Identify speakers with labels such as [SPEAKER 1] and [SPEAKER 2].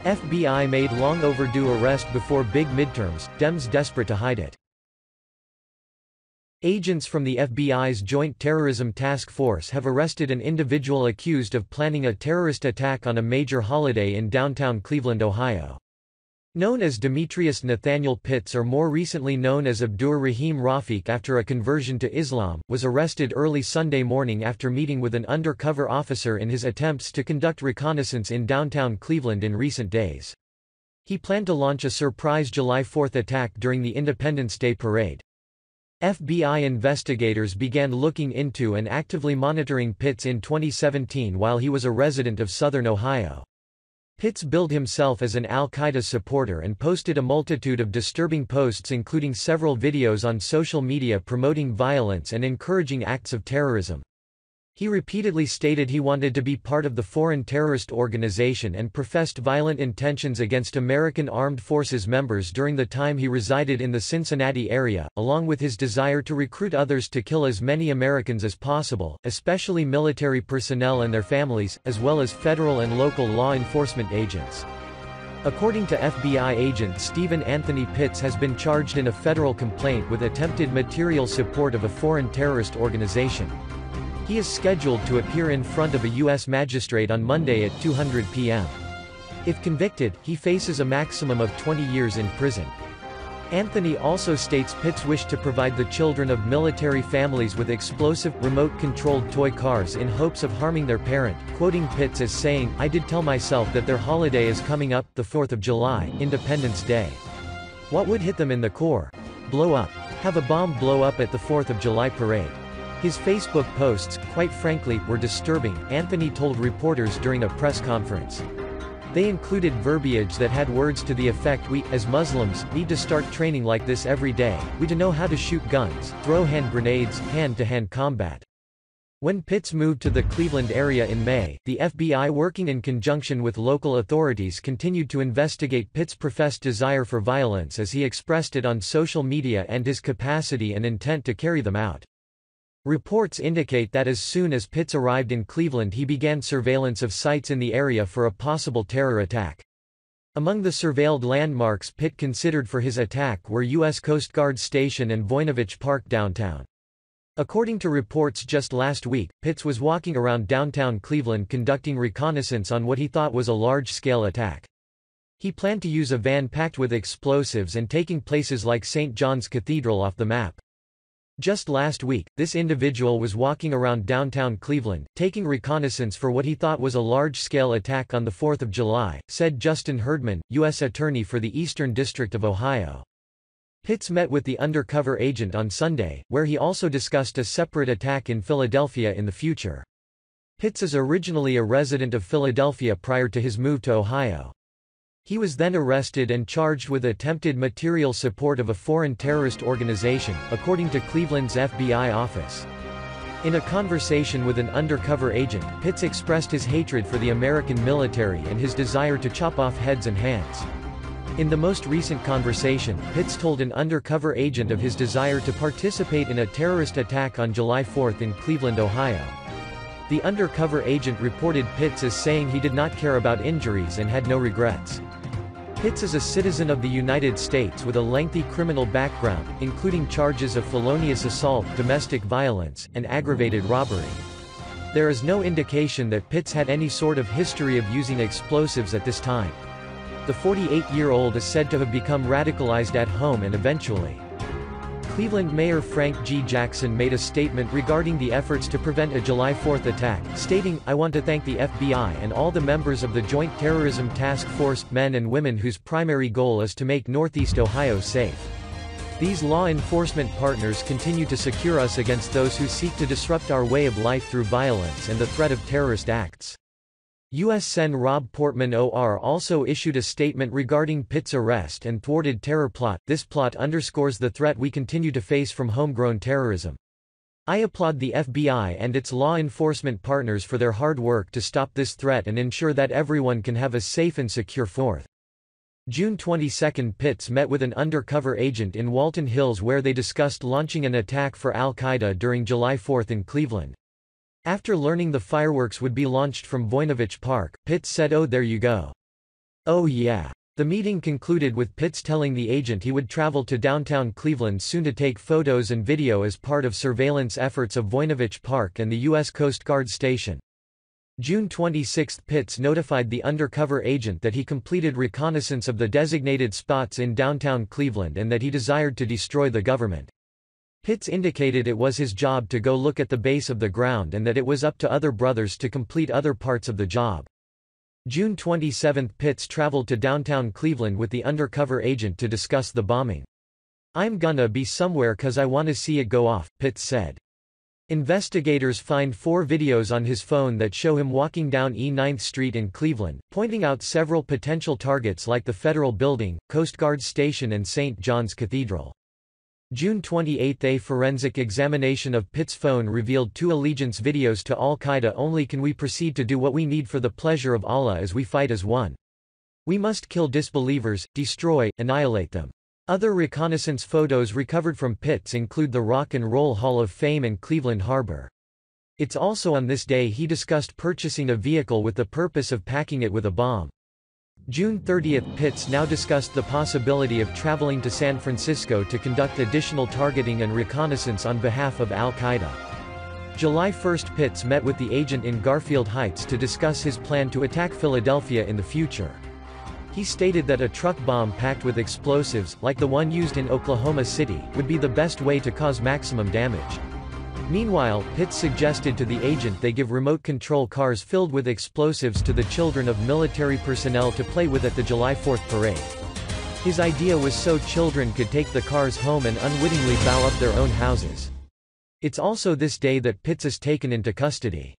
[SPEAKER 1] FBI made long overdue arrest before big midterms, Dems desperate to hide it. Agents from the FBI's Joint Terrorism Task Force have arrested an individual accused of planning a terrorist attack on a major holiday in downtown Cleveland, Ohio. Known as Demetrius Nathaniel Pitts, or more recently known as Abdur Raheem Rahfeeq after a conversion to Islam, was arrested early Sunday morning after meeting with an undercover officer in his attempts to conduct reconnaissance in downtown Cleveland in recent days. He planned to launch a surprise July 4th attack during the Independence Day parade. FBI investigators began looking into and actively monitoring Pitts in 2017 while he was a resident of southern Ohio. Pitts billed himself as an al-Qaeda supporter and posted a multitude of disturbing posts, including several videos on social media promoting violence and encouraging acts of terrorism. He repeatedly stated he wanted to be part of the foreign terrorist organization and professed violent intentions against American Armed Forces members during the time he resided in the Cincinnati area, along with his desire to recruit others to kill as many Americans as possible, especially military personnel and their families, as well as federal and local law enforcement agents. According to FBI agent Stephen Anthony Pitts has been charged in a federal complaint with attempted material support of a foreign terrorist organization. He is scheduled to appear in front of a U.S. magistrate on Monday at 2:00 p.m. If convicted, he faces a maximum of 20 years in prison. Anthony also states Pitts wished to provide the children of military families with explosive, remote-controlled toy cars in hopes of harming their parent, quoting Pitts as saying, "I did tell myself that their holiday is coming up, the 4th of July, Independence Day. What would hit them in the core? Blow up. Have a bomb blow up at the 4th of July parade." His Facebook posts, quite frankly, were disturbing, Anthony told reporters during a press conference. They included verbiage that had words to the effect, "We, as Muslims, need to start training like this every day, we to know how to shoot guns, throw hand grenades, hand-to-hand combat." When Pitts moved to the Cleveland area in May, the FBI, working in conjunction with local authorities, continued to investigate Pitts' professed desire for violence as he expressed it on social media and his capacity and intent to carry them out. Reports indicate that as soon as Pitts arrived in Cleveland, he began surveillance of sites in the area for a possible terror attack. Among the surveilled landmarks Pitt considered for his attack were U.S. Coast Guard Station and Voinovich Park downtown. According to reports just last week, Pitts was walking around downtown Cleveland conducting reconnaissance on what he thought was a large-scale attack. He planned to use a van packed with explosives and taking places like St. John's Cathedral off the map. Just last week, this individual was walking around downtown Cleveland, taking reconnaissance for what he thought was a large-scale attack on the 4th of July, said Justin Herdman, U.S. Attorney for the Eastern District of Ohio. Pitts met with the undercover agent on Sunday, where he also discussed a separate attack in Philadelphia in the future. Pitts is originally a resident of Philadelphia prior to his move to Ohio. He was then arrested and charged with attempted material support of a foreign terrorist organization, according to Cleveland's FBI office. In a conversation with an undercover agent, Pitts expressed his hatred for the American military and his desire to chop off heads and hands. In the most recent conversation, Pitts told an undercover agent of his desire to participate in a terrorist attack on July 4 in Cleveland, Ohio. The undercover agent reported Pitts as saying he did not care about injuries and had no regrets. Pitts is a citizen of the United States with a lengthy criminal background, including charges of felonious assault, domestic violence, and aggravated robbery. There is no indication that Pitts had any sort of history of using explosives at this time. The 48-year-old is said to have become radicalized at home and eventually. Cleveland Mayor Frank G. Jackson made a statement regarding the efforts to prevent a July 4th attack, stating, "I want to thank the FBI and all the members of the Joint Terrorism Task Force, men and women whose primary goal is to make Northeast Ohio safe. These law enforcement partners continue to secure us against those who seek to disrupt our way of life through violence and the threat of terrorist acts." U.S. Sen. Rob Portman OR also issued a statement regarding Pitts' arrest and thwarted terror plot. "This plot underscores the threat we continue to face from homegrown terrorism. I applaud the FBI and its law enforcement partners for their hard work to stop this threat and ensure that everyone can have a safe and secure 4th. June 22, Pitts met with an undercover agent in Walton Hills where they discussed launching an attack for al-Qaeda during July 4 in Cleveland. After learning the fireworks would be launched from Voinovich Park, Pitts said, "Oh, there you go. Oh yeah. The meeting concluded with Pitts telling the agent he would travel to downtown Cleveland soon to take photos and video as part of surveillance efforts of Voinovich Park and the U.S. Coast Guard station. June 26 – Pitts notified the undercover agent that he completed reconnaissance of the designated spots in downtown Cleveland and that he desired to destroy the government. Pitts indicated it was his job to go look at the base of the ground and that it was up to other brothers to complete other parts of the job. June 27 – Pitts traveled to downtown Cleveland with the undercover agent to discuss the bombing. "I'm gonna be somewhere 'cause I wanna see it go off," Pitts said. Investigators find 4 videos on his phone that show him walking down E 9th Street in Cleveland, pointing out several potential targets like the Federal Building, Coast Guard Station and St. John's Cathedral. June 28 – A forensic examination of Pitts' phone revealed 2 allegiance videos to Al-Qaeda. "Only can we proceed to do what we need for the pleasure of Allah as we fight as one. We must kill disbelievers, destroy, annihilate them." Other reconnaissance photos recovered from Pitts include the Rock and Roll Hall of Fame and Cleveland Harbor. It's also on this day he discussed purchasing a vehicle with the purpose of packing it with a bomb. June 30 – Pitts now discussed the possibility of traveling to San Francisco to conduct additional targeting and reconnaissance on behalf of al-Qaeda. July 1 – Pitts met with the agent in Garfield Heights to discuss his plan to attack Philadelphia in the future. He stated that a truck bomb packed with explosives, like the one used in Oklahoma City, would be the best way to cause maximum damage. Meanwhile, Pitts suggested to the agent they give remote control cars filled with explosives to the children of military personnel to play with at the July 4th parade. His idea was so children could take the cars home and unwittingly blow up their own houses. It's also this day that Pitts is taken into custody.